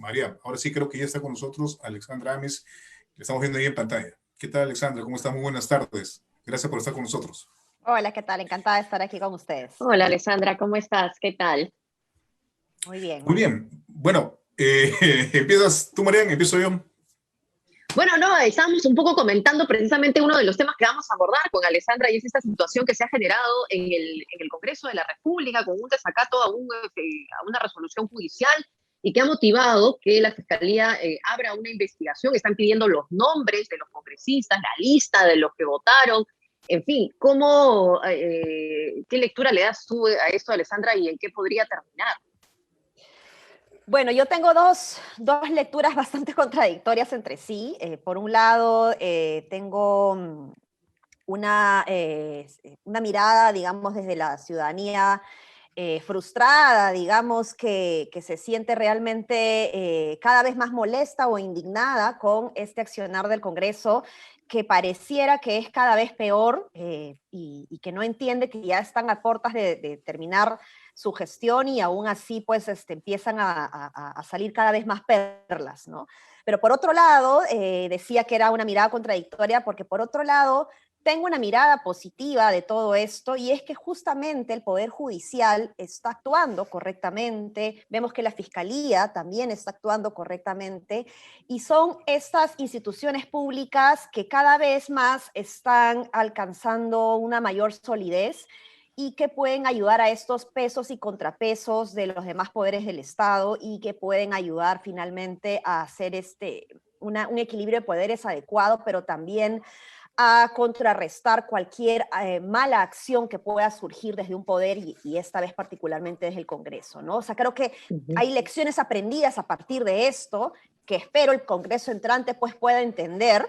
María, ahora sí creo que ya está con nosotros Alexandra Ames, que estamos viendo ahí en pantalla. ¿Qué tal, Alexandra? ¿Cómo estás? Muy buenas tardes. Gracias por estar con nosotros. Hola, ¿qué tal? Encantada de estar aquí con ustedes. Hola Alessandra, ¿cómo estás? ¿Qué tal? Muy bien, Muy muy bien. bien. Bueno, ¿empiezas tú, María? ¿Empiezo yo? Bueno, no, estábamos un poco comentando precisamente uno de los temas que vamos a abordar con Alessandra y es esta situación que se ha generado en el Congreso de la República con un desacato a una resolución judicial y que ha motivado que la Fiscalía abra una investigación. Están pidiendo los nombres de los congresistas, la lista de los que votaron. En fin, ¿qué lectura le das tú a esto, Alessandra, y en qué podría terminar? Bueno, yo tengo dos lecturas bastante contradictorias entre sí. Por un lado, tengo una mirada, digamos, desde la ciudadanía frustrada, digamos, que se siente realmente cada vez más molesta o indignada con este accionar del Congreso, que pareciera que es cada vez peor y que no entiende que ya están a puertas de terminar su gestión y aún así pues empiezan a salir cada vez más perlas, ¿no? Pero por otro lado, decía que era una mirada contradictoria porque por otro lado tengo una mirada positiva de todo esto y es que justamente el Poder Judicial está actuando correctamente, vemos que la Fiscalía también está actuando correctamente y son estas instituciones públicas que cada vez más están alcanzando una mayor solidez y que pueden ayudar a estos pesos y contrapesos de los demás poderes del Estado y que pueden ayudar finalmente a hacer un equilibrio de poderes adecuado, pero también a contrarrestar cualquier mala acción que pueda surgir desde un poder y esta vez particularmente desde el Congreso, ¿no? O sea, creo que hay lecciones aprendidas a partir de esto que espero el Congreso entrante pues pueda entender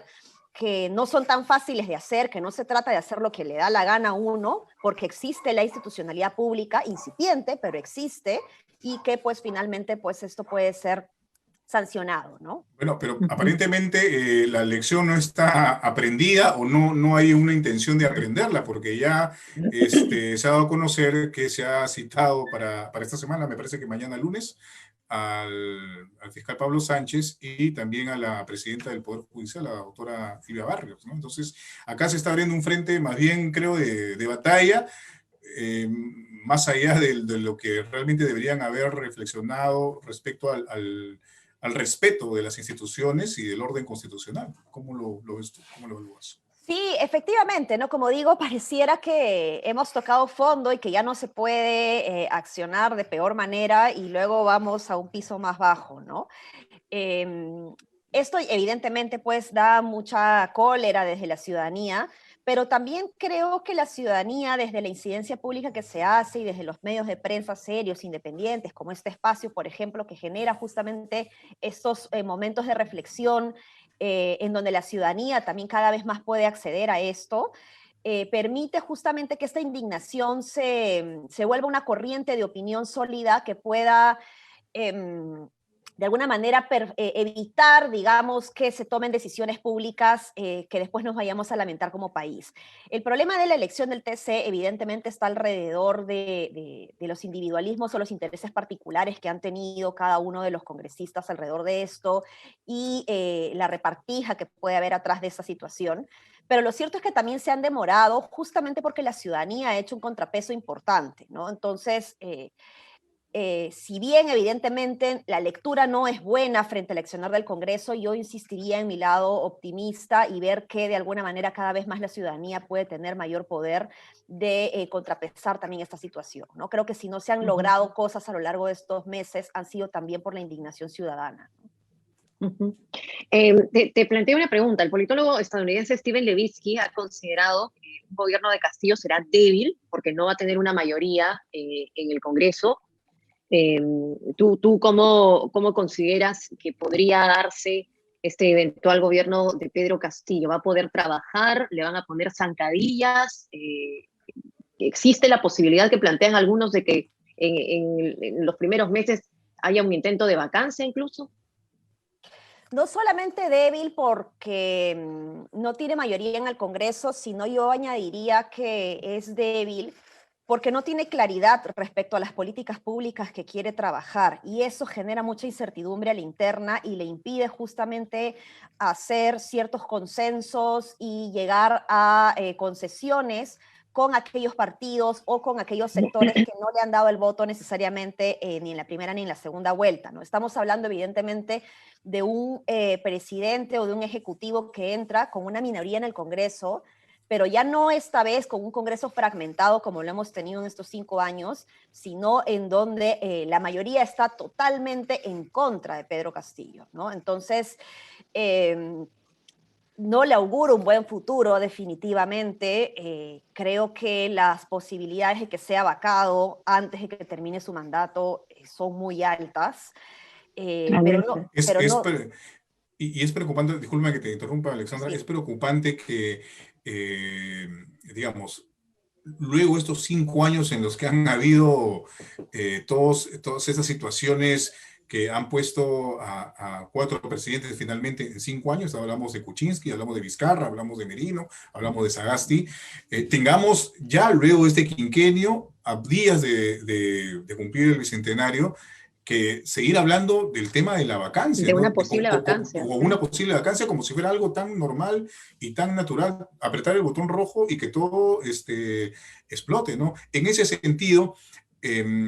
que no son tan fáciles de hacer, que no se trata de hacer lo que le da la gana a uno, porque existe la institucionalidad pública, incipiente, pero existe, y que pues finalmente pues esto puede ser sancionado, ¿no? Bueno, pero aparentemente la lección no está aprendida o no hay una intención de aprenderla, porque ya se ha dado a conocer que se ha citado para esta semana, me parece que mañana lunes, al fiscal Pablo Sánchez y también a la presidenta del Poder Judicial, la doctora Silvia Barrios, ¿no? Entonces, acá se está abriendo un frente más bien, creo, de batalla, más allá de lo que realmente deberían haber reflexionado respecto al respeto de las instituciones y del orden constitucional. ¿Cómo lo ves tú? ¿Cómo lo evalúas? Sí, efectivamente, ¿no? Como digo, pareciera que hemos tocado fondo y que ya no se puede accionar de peor manera y luego vamos a un piso más bajo, ¿no? Esto evidentemente pues da mucha cólera desde la ciudadanía, pero también creo que la ciudadanía desde la incidencia pública que se hace y desde los medios de prensa serios, independientes, como este espacio, por ejemplo, que genera justamente estos momentos de reflexión en donde la ciudadanía también cada vez más puede acceder a esto, permite justamente que esta indignación se vuelva una corriente de opinión sólida que pueda de alguna manera evitar, digamos, que se tomen decisiones públicas que después nos vayamos a lamentar como país. El problema de la elección del TC evidentemente está alrededor de los individualismos o los intereses particulares que han tenido cada uno de los congresistas alrededor de esto y la repartija que puede haber atrás de esa situación. Pero lo cierto es que también se han demorado justamente porque la ciudadanía ha hecho un contrapeso importante, ¿no? Entonces, si bien evidentemente la lectura no es buena frente al accionar del Congreso, yo insistiría en mi lado optimista y ver que de alguna manera cada vez más la ciudadanía puede tener mayor poder de contrapesar también esta situación, ¿no? Creo que si no se han logrado cosas a lo largo de estos meses, han sido también por la indignación ciudadana. Te planteo una pregunta. El politólogo estadounidense Steven Levitsky ha considerado que un gobierno de Castillo será débil porque no va a tener una mayoría en el Congreso. ¿Tú cómo consideras que podría darse este eventual gobierno de Pedro Castillo? ¿Va a poder trabajar? ¿Le van a poner zancadillas? ¿Existe la posibilidad que plantean algunos de que en los primeros meses haya un intento de vacancia incluso? No solamente débil porque no tiene mayoría en el Congreso, sino yo añadiría que es débil porque no tiene claridad respecto a las políticas públicas que quiere trabajar, y eso genera mucha incertidumbre a la interna y le impide justamente hacer ciertos consensos y llegar a concesiones con aquellos partidos o con aquellos sectores que no le han dado el voto necesariamente ni en la primera ni en la segunda vuelta, ¿no? Estamos hablando evidentemente de un presidente o de un ejecutivo que entra con una minoría en el Congreso, pero ya no esta vez con un Congreso fragmentado como lo hemos tenido en estos 5 años, sino en donde la mayoría está totalmente en contra de Pedro Castillo, ¿no? Entonces, no le auguro un buen futuro definitivamente. Creo que las posibilidades de que sea vacado antes de que termine su mandato son muy altas, pero no... Es, Pero es no pre- y es preocupante, disculpa que te interrumpa, Alexandra, es sí. preocupante que, eh, digamos, luego estos 5 años en los que han habido todas esas situaciones que han puesto a 4 presidentes finalmente en 5 años, hablamos de Kuczynski, hablamos de Vizcarra, hablamos de Merino, hablamos de Sagasti, tengamos ya luego de este quinquenio, a días de cumplir el bicentenario, que seguir hablando del tema de la vacancia, De ¿no? una posible vacancia. O una posible vacancia como si fuera algo tan normal y tan natural, apretar el botón rojo y que todo explote, ¿no? En ese sentido,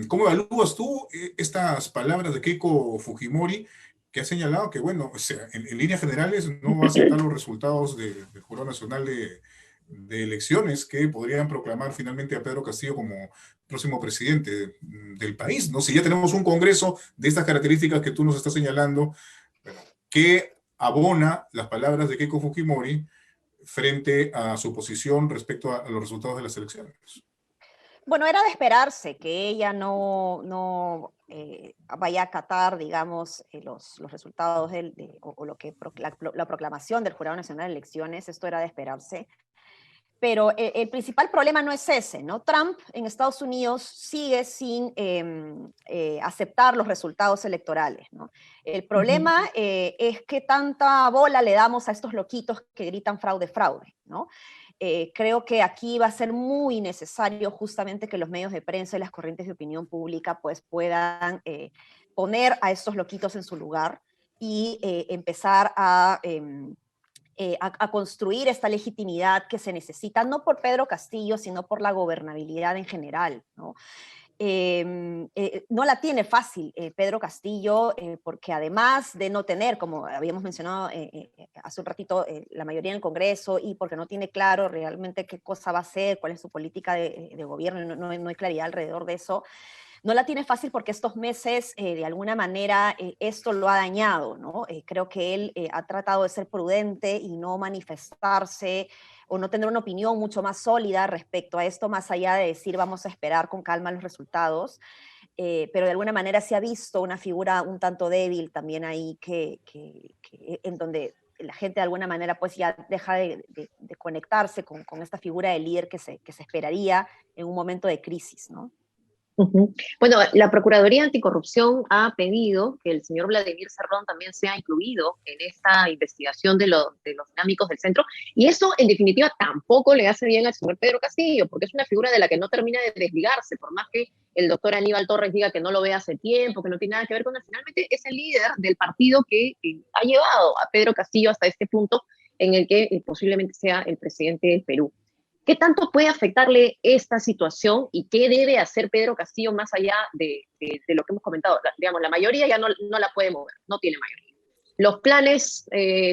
¿cómo evalúas tú estas palabras de Keiko Fujimori, que ha señalado que, bueno, o sea, en líneas generales no va a aceptar los resultados del Jurado Nacional de Elecciones que podrían proclamar finalmente a Pedro Castillo como próximo presidente del país, ¿no? Si ya tenemos un Congreso de estas características que tú nos estás señalando, bueno, ¿qué abona las palabras de Keiko Fujimori frente a su posición respecto a los resultados de las elecciones? Bueno, era de esperarse que ella no vaya a acatar, digamos, los resultados o lo que la proclamación del Jurado Nacional de Elecciones. Esto era de esperarse. Pero el principal problema no es ese, ¿no? Trump en Estados Unidos sigue sin aceptar los resultados electorales, ¿no? El problema es que tanta bola le damos a estos loquitos que gritan fraude, fraude, ¿no? Creo que aquí va a ser muy necesario justamente que los medios de prensa y las corrientes de opinión pública pues puedan poner a estos loquitos en su lugar y empezar a construir esta legitimidad que se necesita, no por Pedro Castillo, sino por la gobernabilidad en general, ¿no? No la tiene fácil Pedro Castillo, porque además de no tener, como habíamos mencionado hace un ratito, la mayoría en el Congreso, y porque no tiene claro realmente qué cosa va a hacer, cuál es su política de gobierno, no hay claridad alrededor de eso. No la tiene fácil porque estos meses, de alguna manera, esto lo ha dañado, ¿no? Creo que él ha tratado de ser prudente y no manifestarse o no tener una opinión mucho más sólida respecto a esto, más allá de decir vamos a esperar con calma los resultados. Pero de alguna manera se ha visto una figura un tanto débil también ahí en donde la gente de alguna manera pues ya deja de conectarse con esta figura de líder que se esperaría en un momento de crisis, ¿no? Bueno, la Procuraduría Anticorrupción ha pedido que el señor Vladimir Cerrón también sea incluido en esta investigación de los dinámicos del centro, y eso en definitiva tampoco le hace bien al señor Pedro Castillo, porque es una figura de la que no termina de desligarse, por más que el doctor Aníbal Torres diga que no lo ve hace tiempo, que no tiene nada que ver con él, finalmente es el líder del partido que ha llevado a Pedro Castillo hasta este punto en el que posiblemente sea el presidente del Perú. ¿Qué tanto puede afectarle esta situación y qué debe hacer Pedro Castillo más allá de lo que hemos comentado? Digamos, la mayoría ya no la puede mover, no tiene mayoría. Los planes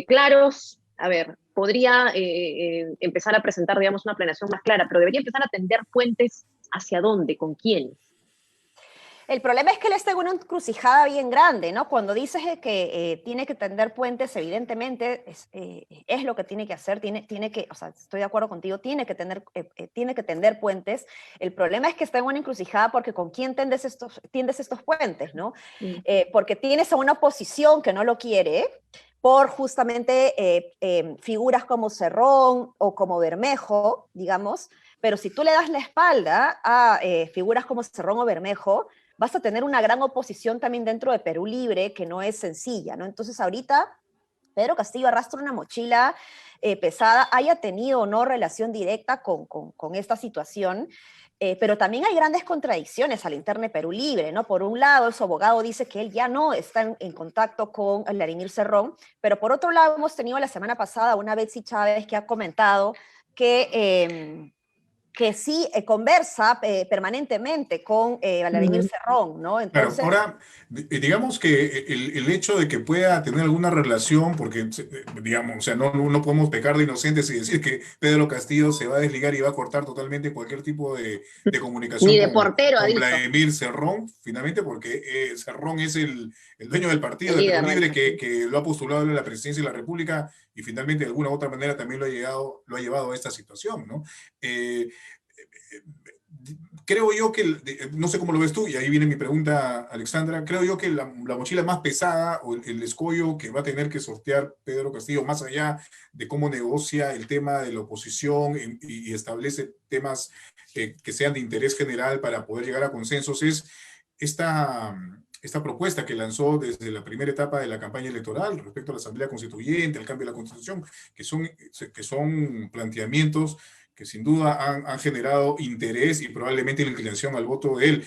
claros, a ver, podría empezar a presentar, digamos, una planeación más clara, pero debería empezar a tender puentes hacia dónde, con quién. El problema es que él está en una encrucijada bien grande, ¿no? Cuando dices que tiene que tender puentes, evidentemente es lo que tiene que hacer, tiene que, o sea, estoy de acuerdo contigo, tiene que tender puentes. El problema es que está en una encrucijada porque ¿con quién tiendes estos puentes, no? Porque tienes a una oposición que no lo quiere, por justamente figuras como Cerrón o como Bermejo, digamos, pero si tú le das la espalda a figuras como Cerrón o Bermejo, vas a tener una gran oposición también dentro de Perú Libre, que no es sencilla, ¿no? Entonces ahorita Pedro Castillo arrastra una mochila pesada, haya tenido o no relación directa con esta situación. Pero también hay grandes contradicciones a la interna de Perú Libre, ¿no? Por un lado, su abogado dice que él ya no está en contacto con Vladimir Cerrón, pero por otro lado hemos tenido la semana pasada una Betsy Chávez que ha comentado que sí conversa permanentemente con Vladimir Cerrón, ¿no? Claro, Entonces, ahora, digamos que el hecho de que pueda tener alguna relación, porque, digamos, o sea, no podemos pecar de inocentes y decir que Pedro Castillo se va a desligar y va a cortar totalmente cualquier tipo de comunicación Ni de portero, ha con dicho, Vladimir Cerrón, finalmente, porque Cerrón es el dueño del partido el de Perú líder del Libre partido. que lo ha postulado a la presidencia de la República y finalmente de alguna u otra manera también lo ha llevado a esta situación, ¿no? Eh, Creo yo que, no sé cómo lo ves tú, y ahí viene mi pregunta, Alexandra, creo yo que la mochila más pesada o el escollo que va a tener que sortear Pedro Castillo, más allá de cómo negocia el tema de la oposición y establece temas que sean de interés general para poder llegar a consensos, es esta propuesta que lanzó desde la primera etapa de la campaña electoral respecto a la Asamblea Constituyente, al cambio de la Constitución, que son planteamientos que sin duda han generado interés y probablemente la inclinación al voto de él,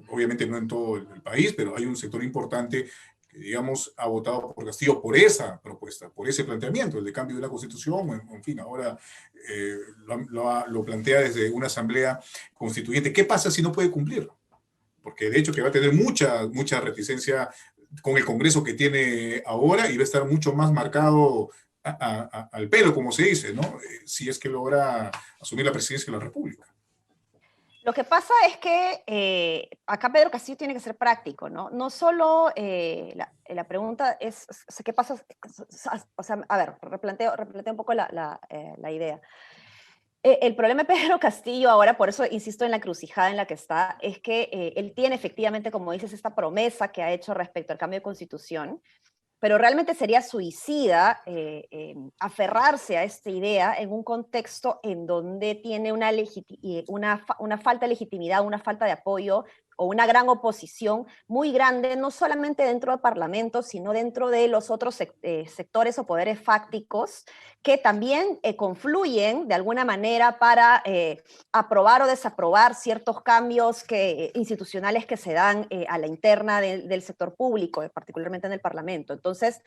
obviamente no en todo el país, pero hay un sector importante que, digamos, ha votado por Castillo por esa propuesta, por ese planteamiento, el de cambio de la Constitución, en fin, ahora lo plantea desde una asamblea constituyente. ¿Qué pasa si no puede cumplirlo? Porque de hecho que va a tener mucha reticencia con el Congreso que tiene ahora y va a estar mucho más marcado al pelo, como se dice, ¿no? Si es que logra asumir la presidencia de la República. lo que pasa es que acá Pedro Castillo tiene que ser práctico, ¿no? No solo la pregunta es, ¿qué pasa? O sea, a ver, replanteo un poco la idea. El problema de Pedro Castillo ahora, por eso insisto en la encrucijada en la que está, es que él tiene efectivamente, como dices, esta promesa que ha hecho respecto al cambio de constitución, pero realmente sería suicida aferrarse a esta idea en un contexto en donde tiene una falta de legitimidad, una falta de apoyo o una gran oposición muy grande, no solamente dentro del Parlamento, sino dentro de los otros sectores o poderes fácticos que también confluyen de alguna manera para aprobar o desaprobar ciertos cambios institucionales que se dan a la interna del sector público, particularmente en el Parlamento. Entonces,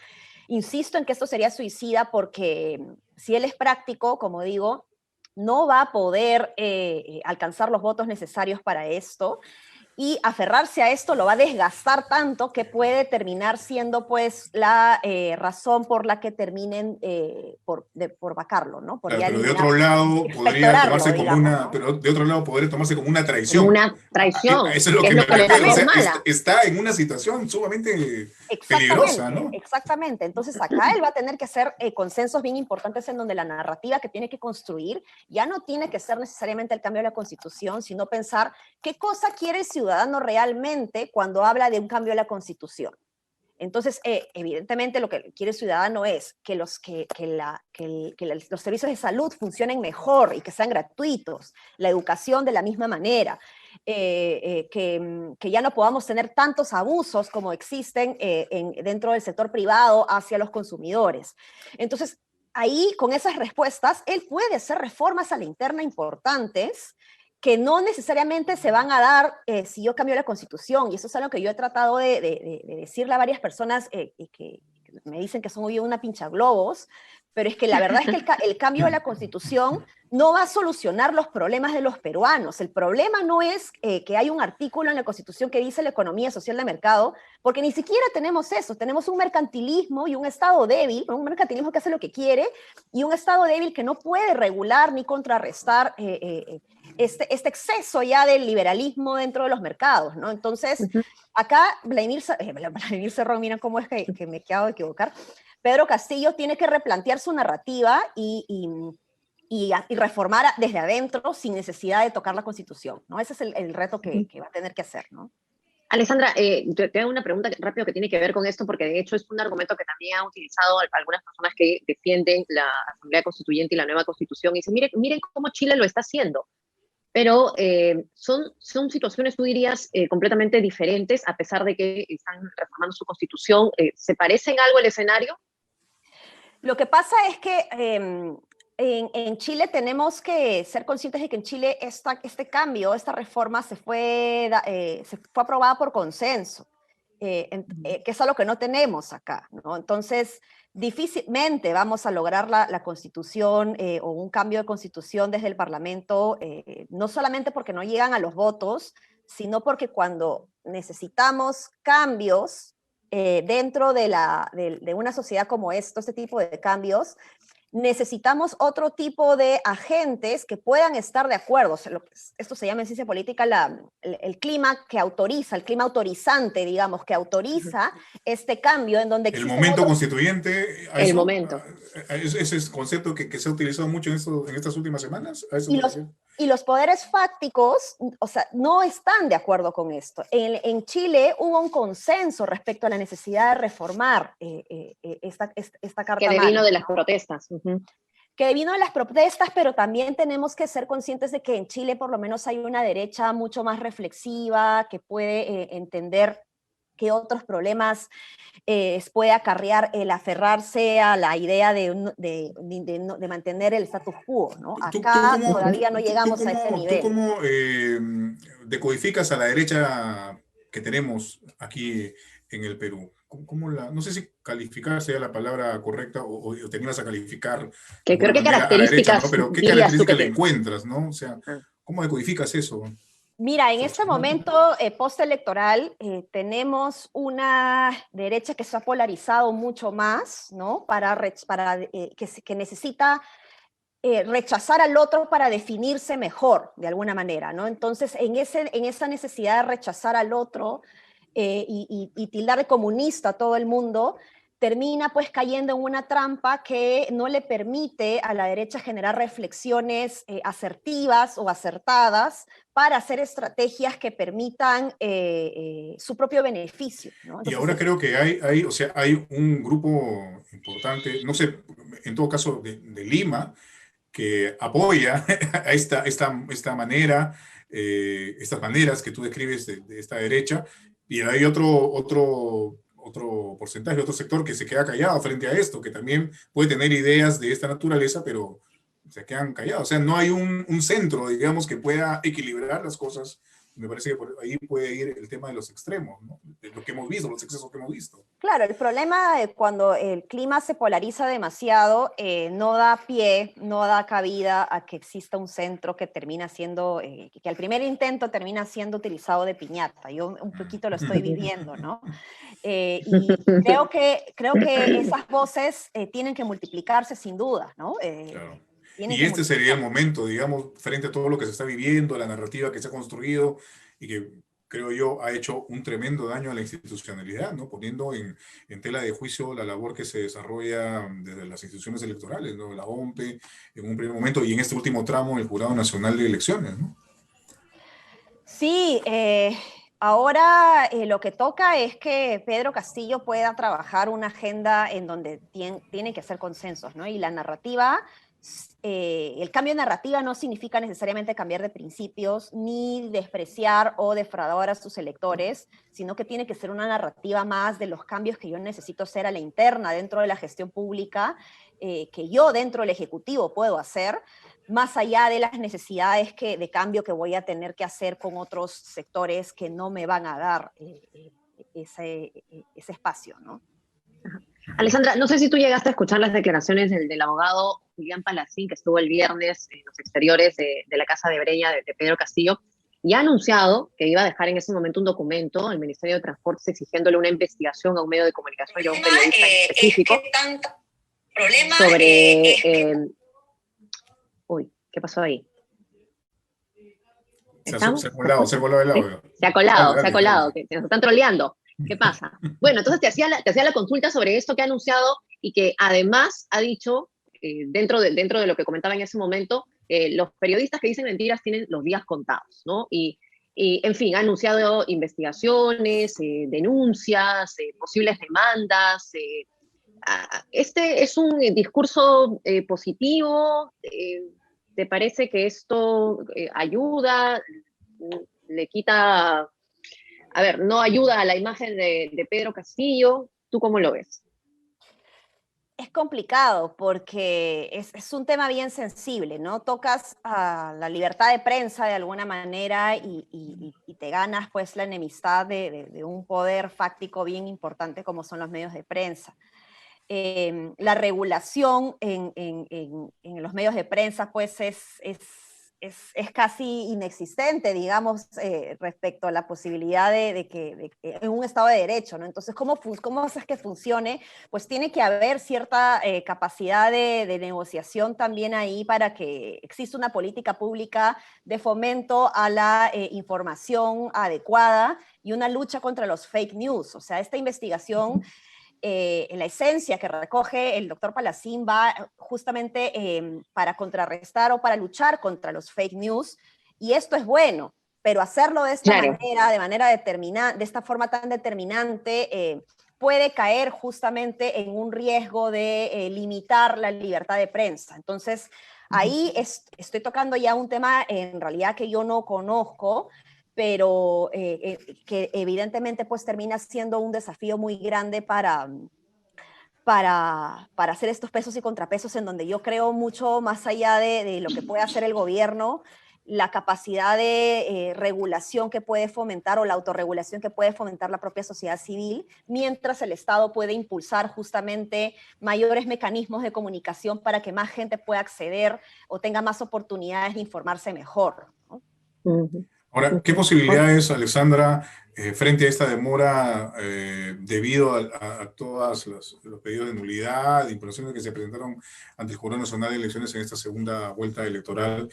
insisto en que esto sería suicida porque si él es práctico, como digo, no va a poder alcanzar los votos necesarios para esto, y aferrarse a esto lo va a desgastar tanto que puede terminar siendo pues la razón por la que terminen por vacarlo, ¿no? Por Claro, ya pero de eliminar, otro lado podría expectorarlo, tomarse como digamos, una, ¿no? pero de otro lado podría tomarse como una Como traición. una traición, Eso es lo que es que me lo que le refiero. O parece sea, mala. está en una situación sumamente peligrosa, Exactamente, ¿no? exactamente. Entonces acá él va a tener que hacer consensos bien importantes en donde la narrativa que tiene que construir ya no tiene que ser necesariamente el cambio de la Constitución, sino pensar qué cosa quiere el ciudadano realmente cuando habla de un cambio de la Constitución. Entonces, evidentemente lo que quiere el ciudadano es que los servicios de salud funcionen mejor y que sean gratuitos, la educación de la misma manera, que ya no podamos tener tantos abusos como existen dentro del sector privado hacia los consumidores. Entonces, ahí, con esas respuestas, él puede hacer reformas a la interna importantes que no necesariamente se van a dar si yo cambio la Constitución, y eso es algo que yo he tratado de decirle a varias personas que me dicen que son hoy una pincha globos, pero es que la verdad es que el cambio de la Constitución no va a solucionar los problemas de los peruanos. El problema no es que hay un artículo en la Constitución que dice la economía social de mercado, porque ni siquiera tenemos eso. Tenemos un mercantilismo y un Estado débil, un mercantilismo que hace lo que quiere, y un Estado débil que no puede regular ni contrarrestar este exceso ya del liberalismo dentro de los mercados, ¿no? Entonces, acá Vladimir Cerrón, mira cómo es que me acabo de equivocar, Pedro Castillo tiene que replantear su narrativa y reformar desde adentro sin necesidad de tocar la Constitución, ¿no? Ese es el reto que va a tener que hacer, ¿no? Alessandra, te hago una pregunta rápido que tiene que ver con esto, porque de hecho es un argumento que también han utilizado algunas personas que defienden la Asamblea Constituyente y la nueva Constitución, y dicen, miren cómo Chile lo está haciendo. Pero son situaciones, tú dirías, completamente diferentes, a pesar de que están reformando su Constitución. ¿Se parece en algo el escenario? Lo que pasa es que En Chile tenemos que ser conscientes de que en Chile este cambio, esta reforma se fue aprobada por consenso, que es algo que no tenemos acá, ¿no? Entonces, difícilmente vamos a lograr la constitución o un cambio de constitución desde el Parlamento, no solamente porque no llegan a los votos, sino porque cuando necesitamos cambios dentro de una sociedad como este tipo de cambios, necesitamos otro tipo de agentes que puedan estar de acuerdo. O sea, esto se llama en ciencia política el clima que autoriza, el clima autorizante, digamos, que autoriza este cambio en donde El existen momento otros... constituyente, El momento. ese es concepto que se ha utilizado mucho en estas últimas semanas. ¿A eso Y me los, refiero? y los poderes fácticos, o sea, no están de acuerdo con esto. En Chile hubo un consenso respecto a la necesidad de reformar esta Carta Que devino Magna, de las protestas. que vino de las protestas, pero también tenemos que ser conscientes de que en Chile por lo menos hay una derecha mucho más reflexiva, que puede entender qué otros problemas puede acarrear el aferrarse a la idea de mantener el status quo, ¿no? Acá todavía no llegamos a ese nivel. ¿Tú cómo decodificas a la derecha que tenemos aquí en el Perú? No sé si calificar sea la palabra correcta o te animas a calificar de Que creo alguna que manera a la derecha, ¿no? características Pero ¿qué dirías tú que características le tiene? encuentras, ¿no? O sea, ¿cómo decodificas eso? Mira, en este momento postelectoral tenemos una derecha que se ha polarizado mucho más, ¿no? Que necesita rechazar al otro para definirse mejor, de alguna manera, ¿no? Entonces, en esa necesidad de rechazar al otro y tildar de comunista a todo el mundo, termina pues cayendo en una trampa que no le permite a la derecha generar reflexiones asertivas o acertadas para hacer estrategias que permitan su propio beneficio, ¿no? Y Entonces, ahora creo que o sea, hay un grupo importante, no sé, en todo caso de Lima, que apoya a esta manera, estas maneras que tú describes de esta derecha, y hay otro porcentaje, otro sector que se queda callado frente a esto, que también puede tener ideas de esta naturaleza, pero se quedan callados. O sea, no hay un centro, digamos, que pueda equilibrar las cosas. Me parece que por ahí puede ir el tema de los extremos, ¿no? De lo que hemos visto, los excesos que hemos visto. claro, el problema cuando el clima se polariza demasiado no da pie, no da cabida a que exista un centro que termina siendo, que al primer intento termina siendo utilizado de piñata. Yo un poquito lo estoy viviendo, ¿no? Y creo que esas voces tienen que multiplicarse sin duda, ¿no? Claro. Tienen Y que este sería el multiplicarse. momento, digamos, frente a todo lo que se está viviendo, la narrativa que se ha construido y que creo yo ha hecho un tremendo daño a la institucionalidad, ¿no? Poniendo en tela de juicio la labor que se desarrolla desde las instituciones electorales, ¿no? La OMPE en un primer momento y en este último tramo el Jurado Nacional de Elecciones, ¿no? Sí, ahora lo que toca es que Pedro Castillo pueda trabajar una agenda en donde tiene que hacer consensos, ¿no? Y la narrativa, el cambio de narrativa no significa necesariamente cambiar de principios, ni despreciar o defraudar a sus electores, sino que tiene que ser una narrativa más de los cambios que yo necesito hacer a la interna dentro de la gestión pública, que yo dentro del Ejecutivo puedo hacer, más allá de las necesidades de cambio que voy a tener que hacer con otros sectores que no me van a dar ese espacio, ¿no? Alessandra, no sé si tú llegaste a escuchar las declaraciones del abogado Julián Palacín, que estuvo el viernes en los exteriores de la Casa de Breña de Pedro Castillo, y ha anunciado que iba a dejar en ese momento un documento al Ministerio de Transportes exigiéndole una investigación a un medio de comunicación y a un periodista en específico sobre... uy, ¿qué pasó ahí? Se ha colado el audio. ¿Sí? Se ha colado, que nos están troleando. ¿Qué pasa? Bueno, entonces te hacía la consulta sobre esto que ha anunciado y que además ha dicho, dentro de lo que comentaba en ese momento, los periodistas que dicen mentiras tienen los días contados, ¿no? Y en fin, ha anunciado investigaciones, denuncias, posibles demandas. Este es un discurso positivo. ¿Te parece que esto ayuda? ¿Le quita... A ver, no ayuda a la imagen de Pedro Castillo? ¿Tú cómo lo ves? Es complicado porque es un tema bien sensible, ¿no? Tocas a la libertad de prensa de alguna manera y te ganas pues la enemistad de un poder fáctico bien importante como son los medios de prensa. La regulación en los medios de prensa pues es casi inexistente, digamos, respecto a la posibilidad de que en un Estado de Derecho, ¿no? Entonces, ¿cómo haces que funcione? Pues tiene que haber cierta capacidad de negociación también ahí para que exista una política pública de fomento a la información adecuada y una lucha contra los fake news. O sea, esta investigación en la esencia que recoge el doctor Palacín va justamente para contrarrestar o para luchar contra los fake news, y esto es bueno, pero hacerlo de esta manera, de esta forma tan determinante, puede caer justamente en un riesgo de limitar la libertad de prensa. Entonces, ahí estoy tocando ya un tema en realidad que yo no conozco, pero que evidentemente pues termina siendo un desafío muy grande para hacer estos pesos y contrapesos en donde yo creo mucho más allá de lo que puede hacer el gobierno, la capacidad de regulación que puede fomentar o la autorregulación que puede fomentar la propia sociedad civil, mientras el Estado puede impulsar justamente mayores mecanismos de comunicación para que más gente pueda acceder o tenga más oportunidades de informarse mejor, ¿no? Ahora, ¿qué posibilidades, Alexandra, frente a esta demora debido a todos los pedidos de nulidad, de impugnaciones que se presentaron ante el Jurado Nacional de Elecciones en esta segunda vuelta electoral,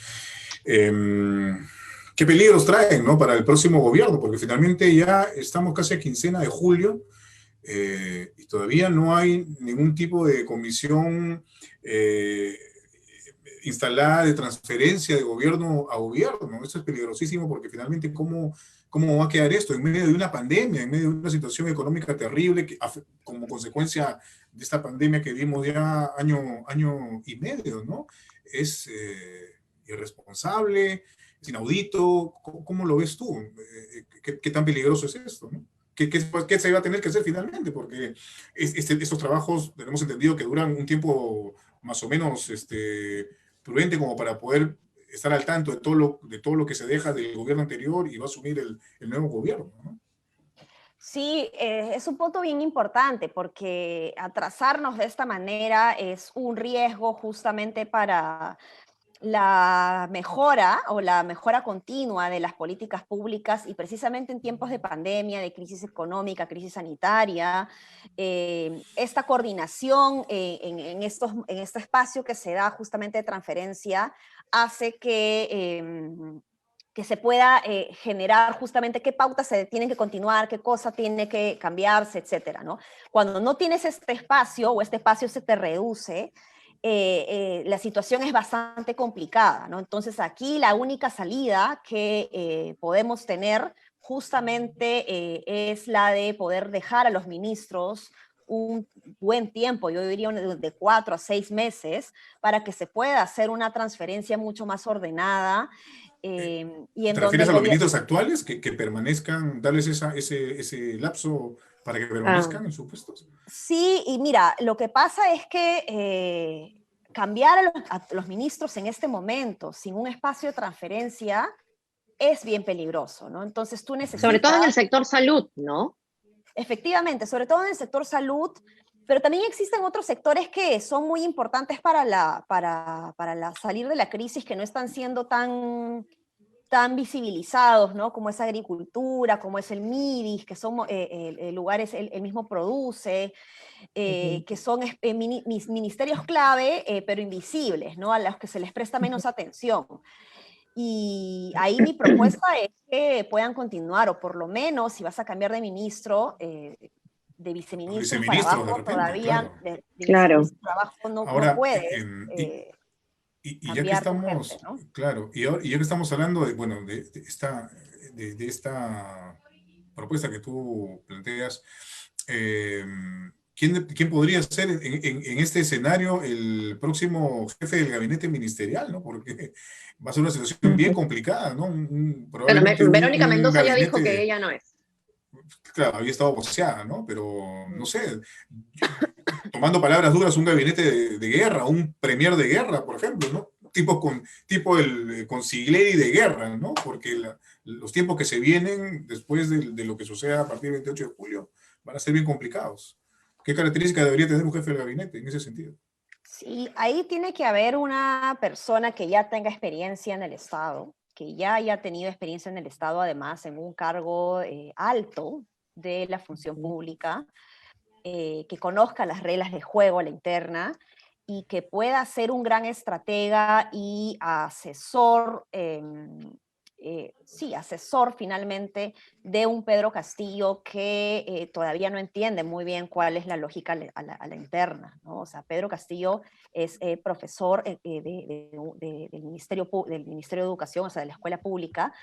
qué peligros traen, ¿no?, para el próximo gobierno? Porque finalmente ya estamos casi a quincena de julio y todavía no hay ningún tipo de comisión instalada de transferencia de gobierno a gobierno. Esto es peligrosísimo porque finalmente ¿cómo va a quedar esto en medio de una pandemia, en medio de una situación económica terrible que, como consecuencia de esta pandemia que vimos ya año y medio, ¿no? Es irresponsable, es inaudito. ¿Cómo lo ves tú? ¿Qué tan peligroso es esto, no? ¿Qué se va a tener que hacer finalmente? Porque estos trabajos tenemos entendido que duran un tiempo más o menos prudente como para poder estar al tanto de todo lo que se deja del gobierno anterior y va a asumir el nuevo gobierno, ¿no? Sí, es un punto bien importante porque atrasarnos de esta manera es un riesgo justamente para la mejora o la mejora continua de las políticas públicas y precisamente en tiempos de pandemia, de crisis económica, crisis sanitaria, esta coordinación en este espacio que se da justamente de transferencia hace que se pueda generar justamente qué pautas se tienen que continuar, qué cosa tiene que cambiarse, etcétera, ¿no? Cuando no tienes este espacio o este espacio se te reduce, la situación es bastante complicada, ¿no? Entonces aquí la única salida que podemos tener justamente es la de poder dejar a los ministros un buen tiempo, yo diría de 4 a 6 meses, para que se pueda hacer una transferencia mucho más ordenada. Y en ¿Te donde refieres el a los gobierno... ministros actuales que permanezcan, darles ese lapso para que permanezcan en sus puestos? Sí, y mira, lo que pasa es que cambiar a los ministros en este momento sin un espacio de transferencia es bien peligroso, ¿no? Entonces tú Sobre todo en el necesitas, sector salud, ¿no? efectivamente, sobre todo en el sector salud, pero también existen otros sectores que son muy importantes para salir de la crisis, que no están siendo tan visibilizados, ¿no? Como es agricultura, como es el MIDIS, que son lugares, él mismo produce, que son ministerios clave, pero invisibles, ¿no? A los que se les presta menos atención. Y ahí mi propuesta es que puedan continuar, o por lo menos, si vas a cambiar de ministro, de Los viceministros para viceministros, de abajo, repente, todavía, claro. de Claro. viceministros para abajo no Ahora, puedes y ya que cambiar tu gente, estamos, ¿no? claro, y ya que estamos hablando de, bueno, de esta propuesta que tú planteas, eh, ¿quién podría ser en este escenario el próximo jefe del gabinete ministerial, ¿no? Porque va a ser una situación bien complicada, ¿no? Bueno, Probablemente Verónica un Mendoza ya dijo que gabinete, ella no es. claro, había estado boceada, ¿no? Pero no sé, tomando palabras duras, un gabinete de guerra, un premier de guerra, por ejemplo, ¿no? Con Sigleri de guerra, ¿no? Porque los tiempos que se vienen después de lo que suceda a partir del 28 de julio van a ser bien complicados. ¿Qué características debería tener un jefe de gabinete en ese sentido? Sí, ahí tiene que haber una persona que ya tenga experiencia en el Estado, que ya haya tenido experiencia en el Estado, además en un cargo alto de la función pública, que conozca las reglas de juego a la interna y que pueda ser un gran estratega y asesor, sí, asesor finalmente de un Pedro Castillo que todavía no entiende muy bien cuál es la lógica a la interna, ¿no? O sea, Pedro Castillo es profesor del Ministerio de Educación, o sea, de la escuela pública,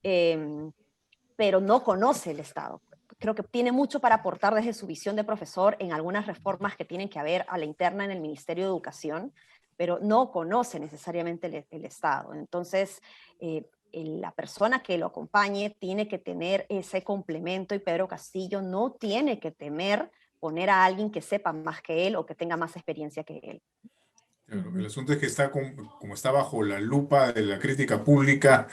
pero no conoce el Estado. Creo que tiene mucho para aportar desde su visión de profesor en algunas reformas que tienen que haber a la interna en el Ministerio de Educación, pero no conoce necesariamente el Estado. Entonces, la persona que lo acompañe tiene que tener ese complemento y Pedro Castillo no tiene que temer poner a alguien que sepa más que él o que tenga más experiencia que él. Claro, el asunto es que está como está bajo la lupa de la crítica pública,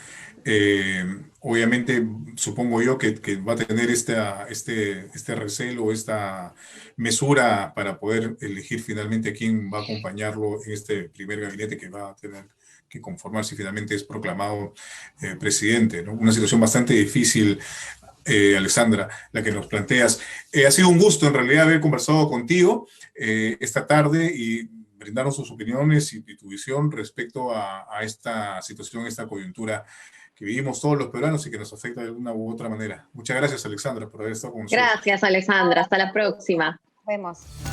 obviamente supongo yo que va a tener este recelo, esta mesura para poder elegir finalmente a quién va a acompañarlo en este primer gabinete que va a tener que conformar si finalmente es proclamado presidente, ¿no? Una situación bastante difícil, Alexandra, la que nos planteas. Ha sido un gusto en realidad haber conversado contigo esta tarde y brindarnos sus opiniones y tu visión respecto a esta situación, esta coyuntura que vivimos todos los peruanos y que nos afecta de alguna u otra manera. Muchas gracias, Alexandra, por haber estado con nosotros. Gracias, Alexandra. Hasta la próxima. Nos vemos.